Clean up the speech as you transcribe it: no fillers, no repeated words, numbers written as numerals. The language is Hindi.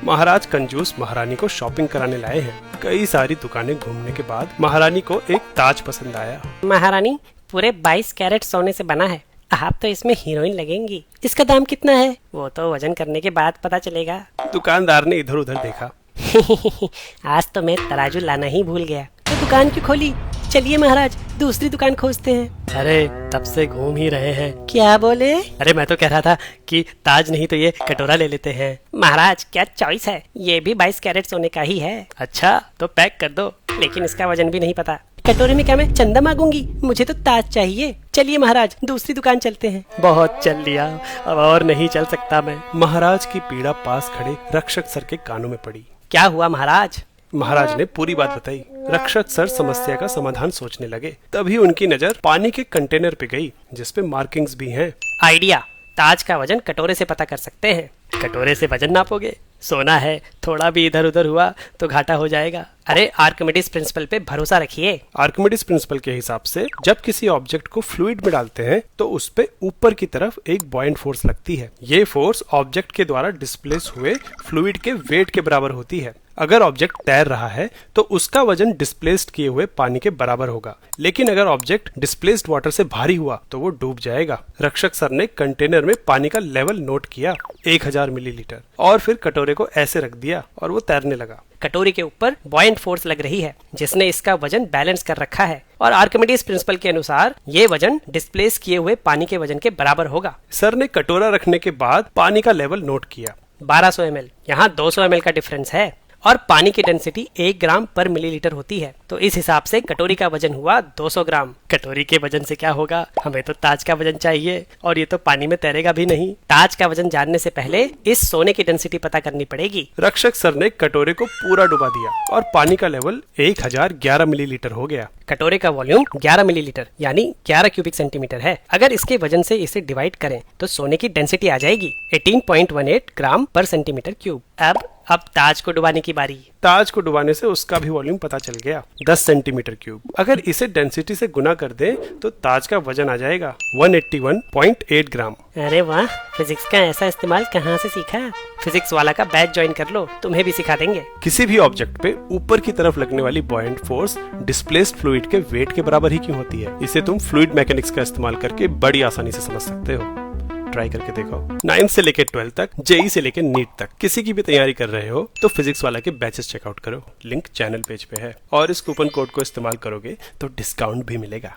महाराज कंजूस महारानी को शॉपिंग कराने लाए हैं। कई सारी दुकानें घूमने के बाद महारानी को एक ताज पसंद आया। महारानी, पूरे 22 कैरेट सोने से बना है। आप तो इसमें हीरोइन लगेंगी। इसका दाम कितना है? वो तो वजन करने के बाद पता चलेगा। दुकानदार ने इधर उधर देखा। आज तो मैं तराजू लाना ही भूल गया। तो दुकान क्यों खोली? चलिए महाराज, दूसरी दुकान खोजते हैं। अरे तब से घूम ही रहे हैं। क्या बोले? अरे मैं तो कह रहा था कि ताज नहीं तो ये कटोरा ले लेते हैं। महाराज, क्या चॉइस है। ये भी 22 कैरेट सोने का ही है। अच्छा तो पैक कर दो। लेकिन इसका वजन भी नहीं पता। कटोरे में क्या मैं चंदा मांगूंगी? मुझे तो ताज चाहिए। चलिए महाराज, दूसरी दुकान चलते हैं। बहुत चल लिया, अब और नहीं चल सकता मैं। महाराज की पीड़ा पास खड़े रक्षक सर के कानों में पड़ी। क्या हुआ महाराज? महाराज ने पूरी बात बताई। रक्षक सर समस्या का समाधान सोचने लगे। तभी उनकी नजर पानी के कंटेनर पे गई, जिसपे मार्किंग्स भी हैं। आइडिया, ताज का वजन कटोरे से पता कर सकते हैं। कटोरे से वजन नापोगे? सोना है, थोड़ा भी इधर उधर हुआ तो घाटा हो जाएगा। अरे आर्किमिडीज प्रिंसिपल पे भरोसा रखिए। आर्किमिडीज प्रिंसिपल के हिसाब से जब किसी ऑब्जेक्ट को फ्लूइड में डालते हैं तो उस पे ऊपर की तरफ एक बॉयंट फोर्स लगती है। ये फोर्स ऑब्जेक्ट के द्वारा डिस्प्लेस हुए फ्लूइड के वेट के बराबर होती है। अगर ऑब्जेक्ट तैर रहा है तो उसका वजन डिस्प्लेस्ड किए हुए पानी के बराबर होगा, लेकिन अगर ऑब्जेक्ट डिस्प्लेस्ड वाटर से भारी हुआ तो वो डूब जाएगा। रक्षक सर ने कंटेनर में पानी का लेवल नोट किया, 1000 मिलीलीटर, और फिर कटोरे को ऐसे रख दिया और वो तैरने लगा। कटोरी के ऊपर बॉयंट फोर्स लग रही है, जिसने इसका वजन बैलेंस कर रखा है, और आर्किमिडीज प्रिंसिपल के अनुसार ये वजन डिस्प्लेस किए हुए पानी के वजन के बराबर होगा। सर ने कटोरा रखने के बाद पानी का लेवल नोट किया, 1200 ml। यहाँ 200 ml का डिफरेंस है, और पानी की डेंसिटी 1 ग्राम पर मिलीलीटर होती है, तो इस हिसाब से कटोरी का वजन हुआ 200 ग्राम। कटोरी के वजन से क्या होगा? हमें तो ताज का वजन चाहिए, और ये तो पानी में तैरेगा भी नहीं। ताज का वजन जानने से पहले इस सोने की डेंसिटी पता करनी पड़ेगी। रक्षक सर ने कटोरे को पूरा डुबा दिया और पानी का लेवल 1011 मिलीलीटर हो गया। कटोरे का वॉल्यूम 11 मिलीलीटर यानी 11 क्यूबिक सेंटीमीटर है। अगर इसके वजन से इसे डिवाइड करें तो सोने की डेंसिटी आ जाएगी 18.18 ग्राम पर सेंटीमीटर क्यूब। अब ताज को डुबाने की बारी। ताज को डुबाने से उसका भी वॉल्यूम पता चल गया, 10 सेंटीमीटर क्यूब। अगर इसे डेंसिटी से गुना कर दें तो ताज का वजन आ जाएगा 181.8 ग्राम। अरे वाह, फिजिक्स का ऐसा इस्तेमाल कहाँ से सीखा? फिजिक्स वाला का बैच ज्वाइन कर लो, तुम्हें भी सिखा देंगे। किसी भी ऑब्जेक्ट पे ऊपर की तरफ लगने वाली बॉयंट फोर्स डिस्प्लेस्ड फ्लूइड के वेट के बराबर ही क्यों होती है? इसे तुम फ्लूइड मैकेनिक्स का इस्तेमाल करके बड़ी आसानी से समझ सकते हो। ट्राई करके देखो। 9 से लेकर 12 तक, जेई से लेकर नीट तक किसी की भी तैयारी कर रहे हो तो फिजिक्स वाला के बैचेस चेकआउट करो। लिंक चैनल पेज पे है, और इस कूपन कोड को इस्तेमाल करोगे तो डिस्काउंट भी मिलेगा।